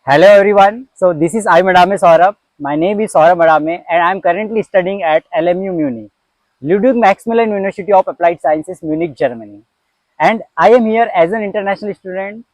Hello everyone. So this is I Madame Saurabh. My name is Saurabh Madame and I am currently studying at LMU Munich, Ludwig Maximilian University of Applied Sciences, Munich, Germany. And I am here as an international student.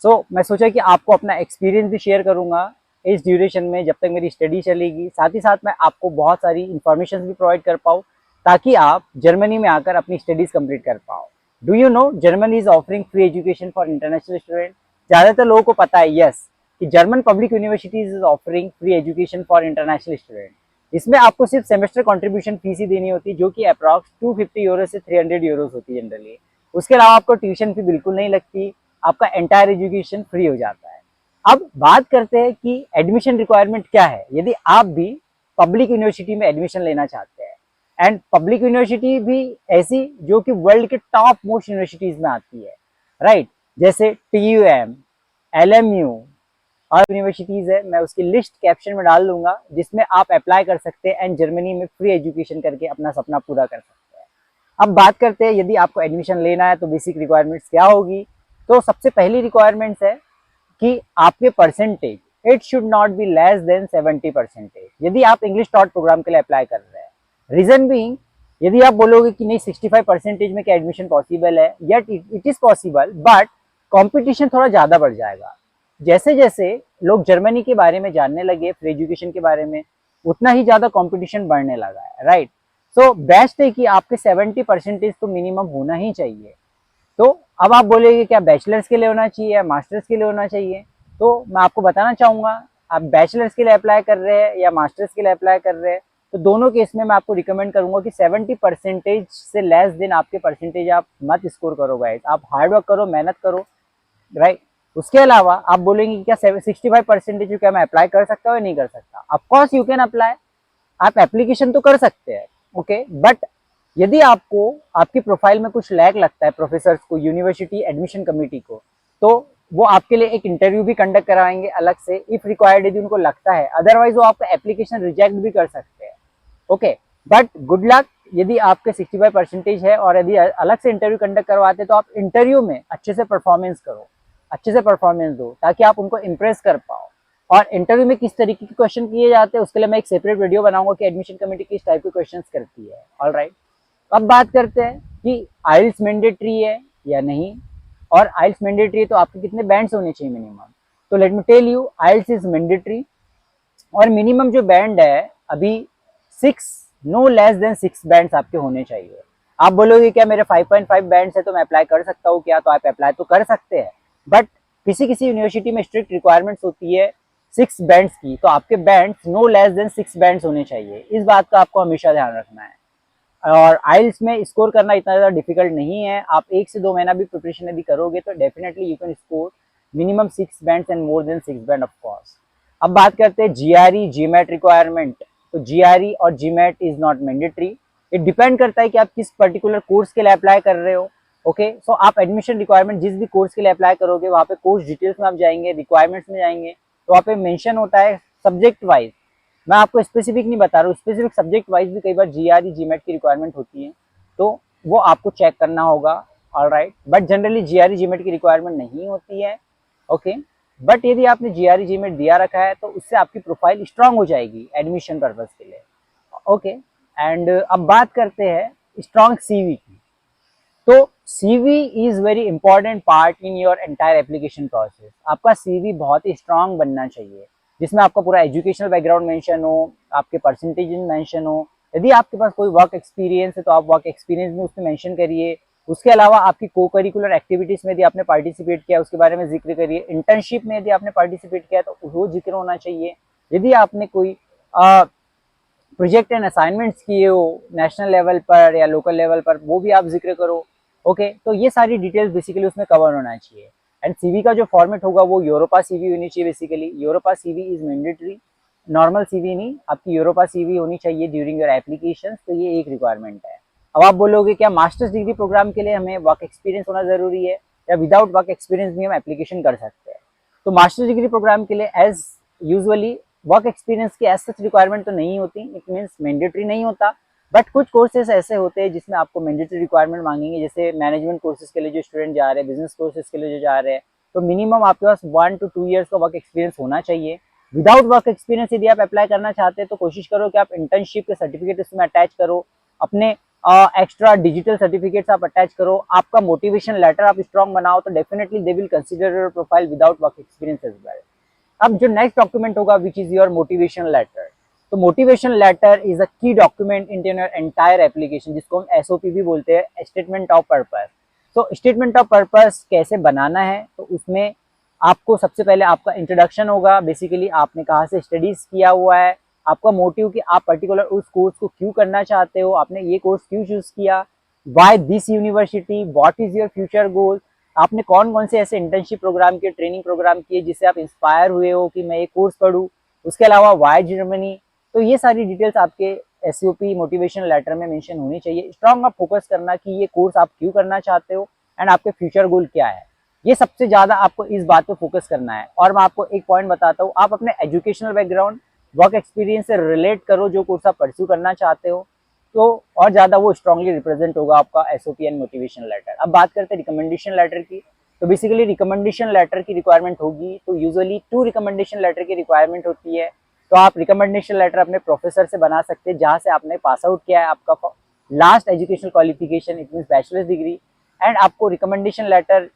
So मैं सोचा कि आपको अपना experience भी share करूंगा इस duration में जब तक मेरी स्टडी चलेगी। साथ ही साथ मैं आपको बहुत सारी इन्फॉर्मेशन भी प्रोवाइड कर पाऊँ ताकि आप जर्मनी में आकर अपनी स्टडीज कंप्लीट कर पाओ। Do you know Germany is offering free education for international student. ज़्यादातर लोगों को पता है यस कि German public universities is offering free education for international student. इसमें आपको सिर्फ सेमेस्टर कंट्रीब्यूशन फीस ही देनी होती है जो कि अप्रॉक्स 250 यूरो से 300 यूरोस होती है जनरली। उसके अलावा आपको ट्यूशन फी बिल्कुल नहीं लगती, आपका एंटायर एजुकेशन फ्री हो जाता है। अब बात करते हैं कि एडमिशन रिक्वायरमेंट क्या है यदि आप भी पब्लिक यूनिवर्सिटी में एडमिशन लेना चाहते हैं। एंड पब्लिक यूनिवर्सिटी भी ऐसी जो कि वर्ल्ड के टॉप मोस्ट यूनिवर्सिटीज में आती है, राइट। जैसे TUM, LMU और यूनिवर्सिटीज है, मैं उसकी लिस्ट कैप्शन में डाल दूंगा जिसमें आप अप्लाई कर सकते हैं एंड जर्मनी में फ्री एजुकेशन करके अपना सपना पूरा कर सकते हैं। अब बात करते हैं यदि आपको एडमिशन लेना है तो बेसिक रिक्वायरमेंट्स क्या होगी। तो सबसे पहली रिक्वायरमेंट्स है कि आपके percentage, it should not be less than 70% यदि आप इंग्लिश टॉट प्रोग्राम के लिए अप्लाई कर रहे हैं। रीजन बीइंग, यदि आप बोलोगे कि नहीं 65% में क्या एडमिशन पॉसिबल है, yet it is possible but competition थोड़ा ज़्यादा बढ़ जाएगा। जैसे जैसे लोग जर्मनी के बारे में जानने लगे, फ्री एजुकेशन के बारे में, उतना ही ज़्यादा कंपटीशन बढ़ने लगा है, राइट। सो बेस्ट है कि आपके 70% तो मिनिमम होना ही चाहिए। तो अब आप बोलेंगे क्या बैचलर्स के लिए होना चाहिए या मास्टर्स के लिए होना चाहिए। तो मैं आपको बताना चाहूँगा, आप बैचलर्स के लिए अप्लाई कर रहे हैं या मास्टर्स के लिए अप्लाई कर रहे हैं तो दोनों केस में मैं आपको रिकमेंड करूंगा कि 70% से लेस देन आपके परसेंटेज आप मत स्कोर करो गाइस। आप हार्डवर्क करो, मेहनत करो, राइट। उसके अलावा आप बोलेंगे कि क्या 65% क्या मैं अप्लाई कर सकता हूँ या नहीं कर सकता। ऑफकोर्स यू कैन अप्लाई, आप एप्लीकेशन तो कर सकते हैं, ओके। बट यदि आपको आपकी प्रोफाइल में कुछ लैग लगता है प्रोफेसर्स को, यूनिवर्सिटी एडमिशन कमेटी को, तो वो आपके लिए एक इंटरव्यू भी कंडक्ट कराएंगे अलग से इफ रिक्वायर्ड यदि उनको लगता है। अदरवाइज वो आपका एप्लीकेशन रिजेक्ट भी कर सकते हैं, ओके। बट गुड लक, यदि आपके 65% है और यदि अलग से इंटरव्यू कंडक्ट करवाते हैं तो आप इंटरव्यू में अच्छे से परफॉर्मेंस करो, अच्छे से परफॉर्मेंस दो ताकि आप उनको इम्प्रेस कर पाओ। और इंटरव्यू में किस तरीके के क्वेश्चन किए जाते हैं उसके लिए मैं एक सेपरेट वीडियो बनाऊंगा कि एडमिशन कमेटी किस टाइप के क्वेश्चंस करती है, ऑलराइट। अब बात करते हैं कि आइल्स मैंडेटरी है या नहीं। और आइल्स मैंडेटरी है तो आपके कितने बैंड्स होने चाहिए मिनिमम। तो let me tell you, IELTS is mandatory और मिनिमम जो बैंड है अभी 6, नो लेस देन 6 बैंड्स आपके होने चाहिए। आप बोलोगे क्या मेरे 5.5 बैंड्स है तो मैं अप्लाई कर सकता हूँ क्या, तो आप अप्लाई तो कर सकते हैं बट किसी किसी यूनिवर्सिटी में स्ट्रिक्ट रिक्वायरमेंट्स होती है 6 बैंड्स की, तो आपके bands no less than 6 bands होने चाहिए। इस बात का आपको हमेशा ध्यान रखना है। और आइल्स में स्कोर करना इतना ज़्यादा डिफिकल्ट नहीं है, आप 1 से 2 महीना भी प्रिपरेशन यदि करोगे तो definitely you can score minimum 6 bands and more than 6 band of course. अब बात करते हैं GRE GMAT रिक्वायरमेंट। तो GRE और GMAT is not mandatory, it depend करता है कि आप किस पर्टिकुलर कोर्स के लिए अप्लाई कर रहे हो, ओके। सो आप एडमिशन रिक्वायरमेंट जिस भी कोर्स के लिए अप्लाई करोगे वहाँ पे कोर्स डिटेल्स में आप जाएंगे, रिक्वायरमेंट्स में जाएंगे तो वहाँ पे मेंशन होता है सब्जेक्ट वाइज। मैं आपको स्पेसिफिक नहीं बता रहा हूँ, स्पेसिफिक सब्जेक्ट वाइज भी कई बार GRE GMAT की रिक्वायरमेंट होती है तो वो आपको चेक करना होगा, alright. But generally GRE GMAT की रिक्वायरमेंट नहीं होती है, ओके। बट यदि आपने GRE GMAT दिया रखा है तो उससे आपकी प्रोफाइल स्ट्रांग हो जाएगी एडमिशन पर्पज के लिए, ओके। एंड अब बात करते हैं स्ट्रांग CV की। तो CV is very important part in your entire application process. आपका CV बहुत ही स्ट्रांग बनना चाहिए जिसमें आपका पूरा एजुकेशनल बैकग्राउंड मेंशन हो, आपके परसेंटेज मेंशन हो। यदि आपके पास कोई वर्क एक्सपीरियंस है तो आप वर्क एक्सपीरियंस में उसमें मेंशन करिए। उसके अलावा आपकी को करिकुलर एक्टिविटीज में यदि आपने पार्टिसिपेट किया उसके बारे में जिक्र करिए। इंटर्नशिप में यदि आपने पार्टिसिपेट किया तो वो जिक्र होना चाहिए। यदि आपने कोई प्रोजेक्ट एंड असाइनमेंट्स किए हो नेशनल लेवल पर या लोकल लेवल पर वो भी आप जिक्र करो, ओके। तो ये सारी डिटेल्स बेसिकली उसमें कवर होना चाहिए। एंड CV का जो फॉर्मेट होगा वो यूरोपा CV होनी चाहिए। Basically Europa CV is mandatory, normal CV नहीं, आपकी यूरोपा CV होनी चाहिए ड्यूरिंग योर एप्लीकेशन। तो ये एक रिक्वायरमेंट है। अब आप बोलोगे क्या मास्टर्स डिग्री प्रोग्राम के लिए हमें वर्क एक्सपीरियंस होना जरूरी है या विदाउट वर्क एक्सपीरियंस भी हम एप्लीकेशन कर सकते हैं। तो मास्टर्स डिग्री प्रोग्राम के लिए एज यूजुअली वर्क एक्सपीरियंस की एज सच रिक्वायरमेंट तो नहीं होती, इट मीन्स मैंडेटरी नहीं होता। बट कुछ कोर्सेज ऐसे होते हैं जिसमें आपको मैंडेटरी रिक्वायरमेंट मांगेंगे, जैसे मैनेजमेंट कोर्सेज के लिए जो स्टूडेंट जा रहे हैं, बिजनेस कोर्सेज के लिए जो जा रहे हैं, तो मिनिमम आपके पास 1 to 2 years का वर्क एक्सपीरियंस होना चाहिए। विदाउट वर्क एक्सपीरियंस यदि आप अप्लाई करना चाहते हैं तो कोशिश करो कि आप इंटर्नशिप के सर्टिफिकेट इसमें अटैच करो, अपने एक्स्ट्रा डिजिटल सर्टिफिकेट्स आप अटैच करो, आपका मोटिवेशन लेटर आप स्ट्रॉन्ग बनाओ, तो definitely they will consider your profile without work experience as well. अब जो नेक्स्ट डॉक्यूमेंट होगा which is your motivation letter. तो motivation letter is a key document in your entire application, जिसको हम SOP भी बोलते हैं, स्टेटमेंट ऑफ पर्पस। तो स्टेटमेंट ऑफ पर्पस कैसे बनाना है, तो उसमें आपको सबसे पहले आपका इंट्रोडक्शन होगा, बेसिकली आपने कहाँ से स्टडीज किया हुआ है, आपका मोटिव कि आप पर्टिकुलर उस कोर्स को क्यों करना चाहते हो, आपने ये कोर्स क्यों चूज किया, why this university, what is your future goal, आपने कौन कौन से ऐसे इंटर्नशिप प्रोग्राम किए, ट्रेनिंग प्रोग्राम किए जिससे आप इंस्पायर हुए हो कि मैं ये कोर्स पढूं, उसके अलावा वाई जर्मनी। तो ये सारी डिटेल्स आपके एसओपी मोटिवेशन लेटर में मेंशन होनी चाहिए। स्ट्रांग आप फोकस करना कि ये कोर्स आप क्यों करना चाहते हो एंड आपके फ्यूचर गोल क्या है, ये सबसे ज्यादा आपको इस बात पे फोकस करना है। और मैं आपको एक पॉइंट बताता हूँ, आप अपने एजुकेशनल बैकग्राउंड, वर्क एक्सपीरियंस से रिलेट करो जो कोर्स आप परस्यू करना चाहते हो, तो और ज्यादा वो स्ट्रांगली रिप्रेजेंट होगा आपका एसओपी एंड मोटिवेशन लेटर। अब बात करते हैं रिकमेंडेशन लेटर की। तो बेसिकली रिकमेंडेशन लेटर की रिक्वायरमेंट होगी, तो यूजुअली 2 रिकमेंडेशन लेटर की रिक्वायरमेंट होती है। तो आप रिकमेंडेशन लेटर अपने प्रोफेसर से बना सकते हैं जहां से आपने पास आउट किया है, आपका last educational qualification it mean bachelors degree, and आपको रिकमेंडेशन लेटर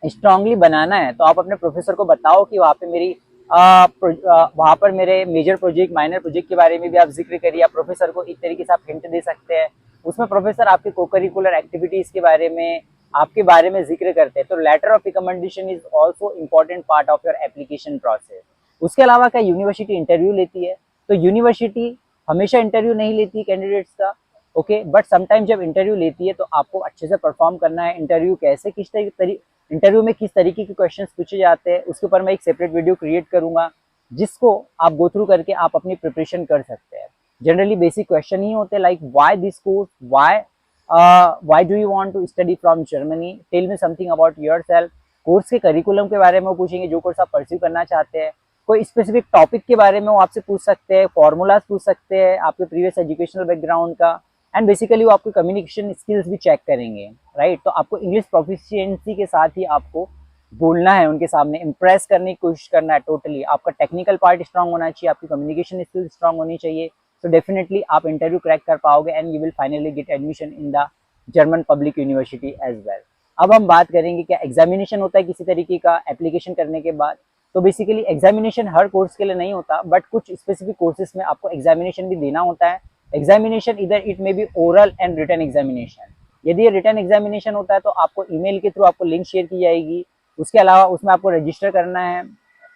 स्ट्रांगली बनाना है। तो आप अपने प्रोफेसर को बताओ कि वहाँ पे मेरी वहाँ पर मेरे मेजर प्रोजेक्ट, माइनर प्रोजेक्ट के बारे में भी आप जिक्र करिए। आप प्रोफेसर को एक तरीके से आप हिंट दे सकते हैं, उसमें प्रोफेसर आपके को करिकुलर एक्टिविटीज के बारे में, आपके बारे में जिक्र करते हैं। तो letter of recommendation is also important part of your application process. उसके अलावा क्या यूनिवर्सिटी इंटरव्यू लेती है, तो यूनिवर्सिटी हमेशा इंटरव्यू नहीं लेती कैंडिडेट्स का, ओके, बट समटाइम जब इंटरव्यू लेती है तो आपको अच्छे से परफॉर्म करना है। इंटरव्यू कैसे, किस इंटरव्यू में किस तरीके के क्वेश्चंस पूछे जाते हैं, उसके ऊपर मैं एक सेपरेट वीडियो क्रिएट करूंगा जिसको आप गो थ्रू करके आप अपनी प्रिपरेशन कर सकते हैं। जनरली बेसिक क्वेश्चन ही होते हैं like why this course, why do you want to study from Germany, tell me something about yourself. Course के करिकुलम के बारे में वो पूछेंगे, जो कोर्स आप परस्यू करना चाहते हैं। कोई स्पेसिफिक टॉपिक के बारे में वो आपसे पूछ सकते हैं, फॉर्मूलाज पूछ सकते हैं आपके प्रीवियस एजुकेशनल बैकग्राउंड का, एंड बेसिकली वो आपकी कम्युनिकेशन स्किल्स भी चेक करेंगे, राइट। तो आपको इंग्लिश प्रोफिशिएंसी के साथ ही आपको बोलना है, उनके सामने इम्प्रेस करने की कोशिश करना है टोटली। आपका टेक्निकल पार्ट स्ट्रांग होना चाहिए, आपकी कम्युनिकेशन स्किल्स स्ट्रांग होनी चाहिए। तो डेफिनेटली आप इंटरव्यू क्रैक कर पाओगे and you will finally get admission in the German public university as well. अब हम बात करेंगे क्या एग्जामिनेशन होता है किसी तरीके का एप्लीकेशन करने के बाद। तो बेसिकली एग्जामिनेशन हर कोर्स के लिए नहीं होता, बट कुछ स्पेसिफिक कोर्सेज में आपको एग्जामिनेशन भी देना होता है। एग्जामिनेशन इधर it may be oral and written examination. यदि ये रिटन एग्जामिनेशन होता है तो आपको ईमेल के थ्रू आपको लिंक शेयर की जाएगी, उसके अलावा उसमें आपको रजिस्टर करना है,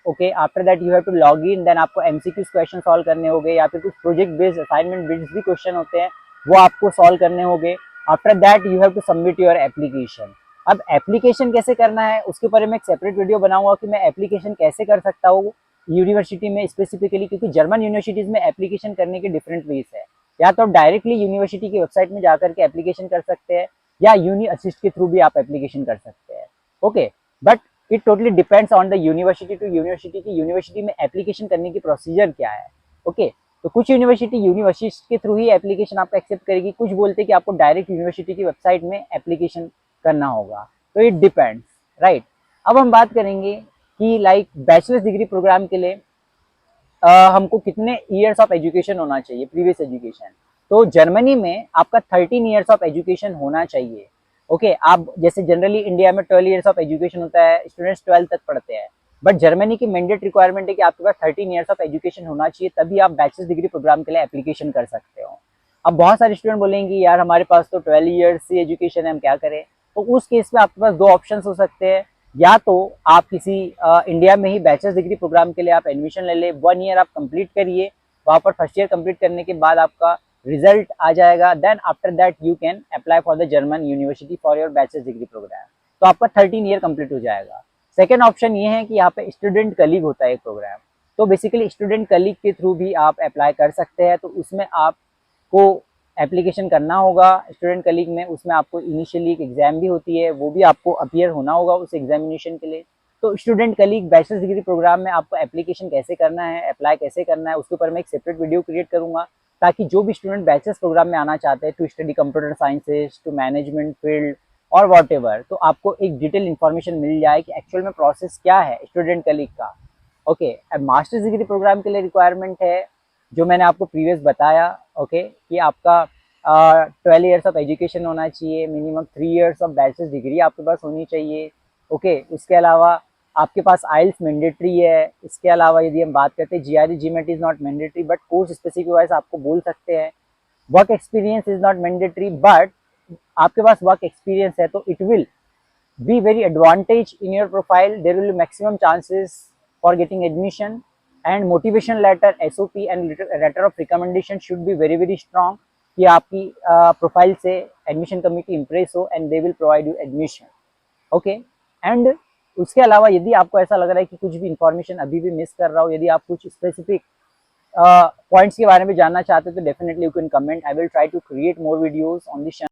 okay. After that you have to log in, then आपको एमसीक्यूज क्वेश्चन सॉल्व करने होंगे, या फिर कुछ प्रोजेक्ट बेस्ड असाइनमेंट बेस्ड भी क्वेश्चन होते हैं वो आपको सॉल्व करने होंगे। After that you have to submit your application. अब एप्लीकेशन कैसे करना है उसके ऊपर मैं एक सेपरेट वीडियो बनाऊंगा कि मैं एप्लीकेशन कैसे कर सकता हूँ यूनिवर्सिटी में स्पेसिफिकली, क्योंकि जर्मन यूनिवर्सिटीज में एप्लीकेशन करने के डिफरेंट वेज है। या तो आप डायरेक्टली यूनिवर्सिटी की वेबसाइट में जाकर के एप्लीकेशन कर सकते हैं, या यूनि असिस्ट के थ्रू भी आप एप्लीकेशन कर सकते हैं, okay. But it totally depends on the university to university की यूनिवर्सिटी में एप्लीकेशन करने की प्रोसीजर क्या है, ओके। तो कुछ यूनिवर्सिटी के थ्रू ही एप्लीकेशन आपको एक्सेप्ट करेगी, कुछ बोलते हैं कि आपको डायरेक्ट यूनिवर्सिटी की वेबसाइट में एप्लीकेशन करना होगा। तो इट डिपेंड्स, राइट। अब हम बात करेंगे कि लाइक बैचलर्स डिग्री प्रोग्राम के लिए हमको कितने ईयर्स ऑफ एजुकेशन होना चाहिए, प्रीवियस एजुकेशन। तो जर्मनी में आपका 13 ईयर्स ऑफ एजुकेशन होना चाहिए, ओके। आप जैसे जनरली इंडिया में 12 ईयर्स ऑफ एजुकेशन होता है, स्टूडेंट्स 12 तक पढ़ते हैं, बट जर्मनी की मैंडेट रिक्वायरमेंट है कि आपके पास 13 ईयर्स ऑफ एजुकेशन होना चाहिए, तभी आप बैचलर्स डिग्री प्रोग्राम के लिए एप्लीकेशन कर सकते हो। अब बहुत सारे स्टूडेंट बोलेंगे यार हमारे पास तो 12 ईयर्स की एजुकेशन है, हम क्या करें। तो उस केस में आपके पास 2 ऑप्शन हो सकते हैं, या तो आप किसी इंडिया में ही बैचलर्स डिग्री प्रोग्राम के लिए आप एडमिशन ले ले, 1 ईयर आप कंप्लीट करिए, वहाँ पर फर्स्ट ईयर कंप्लीट करने के बाद आपका रिजल्ट आ जाएगा, then after that you can apply for the German university for your bachelor's degree program. तो आपका 13 ईयर कंप्लीट हो जाएगा। सेकेंड ऑप्शन ये है कि यहाँ पे स्टूडेंट कलीग होता है एक प्रोग्राम, तो बेसिकली स्टूडेंट कलीग के थ्रू भी आप अप्लाई कर सकते हैं। तो उसमें आपको एप्लीकेशन करना होगा स्टूडेंट कलीग में, उसमें आपको इनिशियली एक एग्जाम भी होती है, वो भी आपको अपीयर होना होगा उस एग्जामिनेशन के लिए। तो स्टूडेंट कलीग बैचलर्स डिग्री प्रोग्राम में आपको एप्लीकेशन कैसे करना है, अप्लाई कैसे करना है, उसके ऊपर मैं एक सेपरेट वीडियो क्रिएट करूंगा, ताकि जो भी स्टूडेंट बैचलर्स प्रोग्राम में आना चाहते हैं to study computer sciences, to management field, और वॉटेवर, तो आपको एक डिटेल इन्फॉर्मेशन मिल जाए कि एक्चुअल में प्रोसेस क्या है स्टूडेंट कलीग का। ओके, अब मास्टर्स डिग्री प्रोग्राम के लिए रिक्वायरमेंट है जो मैंने आपको प्रीवियस बताया। ओके, कि आपका 12 ईयर्स ऑफ एजुकेशन होना चाहिए, minimum 3 years of bachelors degree आपके पास होनी चाहिए। ओके, उसके अलावा आपके पास आइल्स मैंडेटरी है। इसके अलावा यदि हम बात करते हैं GRE GMAT is not mandatory but course specific wise आपको बोल सकते हैं। Work experience is not mandatory but आपके पास वर्क एक्सपीरियंस है तो it will be very advantage in your profile. There will be maximum chances for getting admission, and motivation letter, SOP and letter of recommendation should be very strong कि आपकी profile से admission committee impress हो and they will provide you admission. Okay, and उसके अलावा यदि आपको ऐसा लग रहा है कि कुछ भी इंफॉर्मेशन अभी भी मिस कर रहा हो, यदि आप कुछ स्पेसिफिक पॉइंट्स के बारे में जानना चाहते हो तो definitely you can comment. I will try to create more videos on this channel.